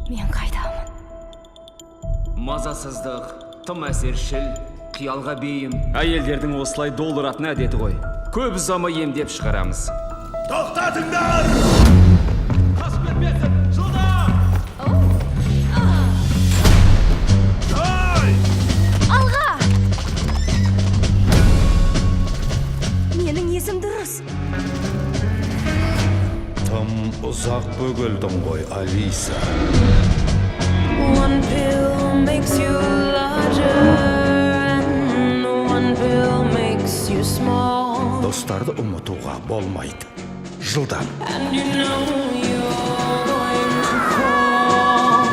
Мен қайдамын? Мазасыздық, тым әсершіл, қиялға бейім. Әйелдердің осылай долыратын әдеті ғой. Көп ұзамай емдеп шығарамыз. Тоқтатыңдар! Қас бермесін, жылда! Алға! Менің есім дұрыс. Тым ұзақ бөгелдің ғой, Алиса. One pill makes you larger and one pill makes you small. Достарды ұмытуға болмайды. Жылдам. And you know you're going to fall.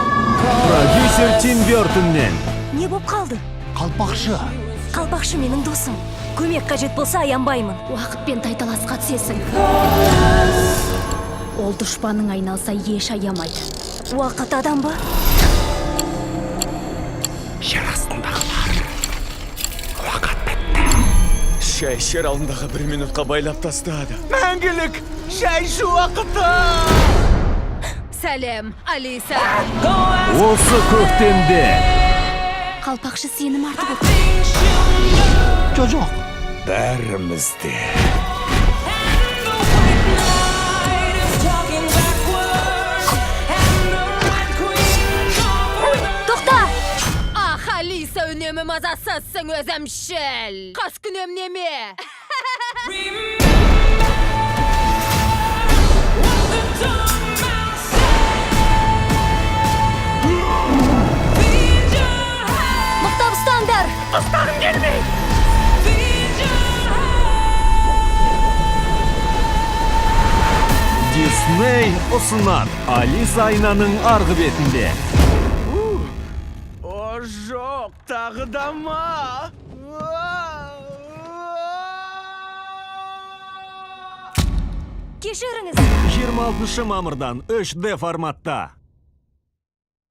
Продюсер Тим Бёртоннен. Не боп қалды? Қалпақшы. Қалпақшы менің досым. Көмек қажет болса аянбаймын. Уақытпен тайталасқа түсесің. Ол дұшпаның айналса еш аямайды. Уақыт адам ба? Жер астындағылар. Уақыт бітті. Шай ішер алдындағы 1 минутқа байлап тастады. Мәңгілік шай ішу уақыты! Сәлем, Алиса. Осы көктемде. Қалпақшы сенім артып отыр. Жоқ. Бәрімізде. Тоқта! Ах, Алиса, үнемі мазасызсың өзімшіл. Қас күнем неме? Мықтап ұстаңдар! Ұстағым келмей! Дисней ұсынады Алиса айнаның арғы бетінде. О, жоқ, тағы да ма? Кешіріңіз! 26 мамырдан 3D форматта.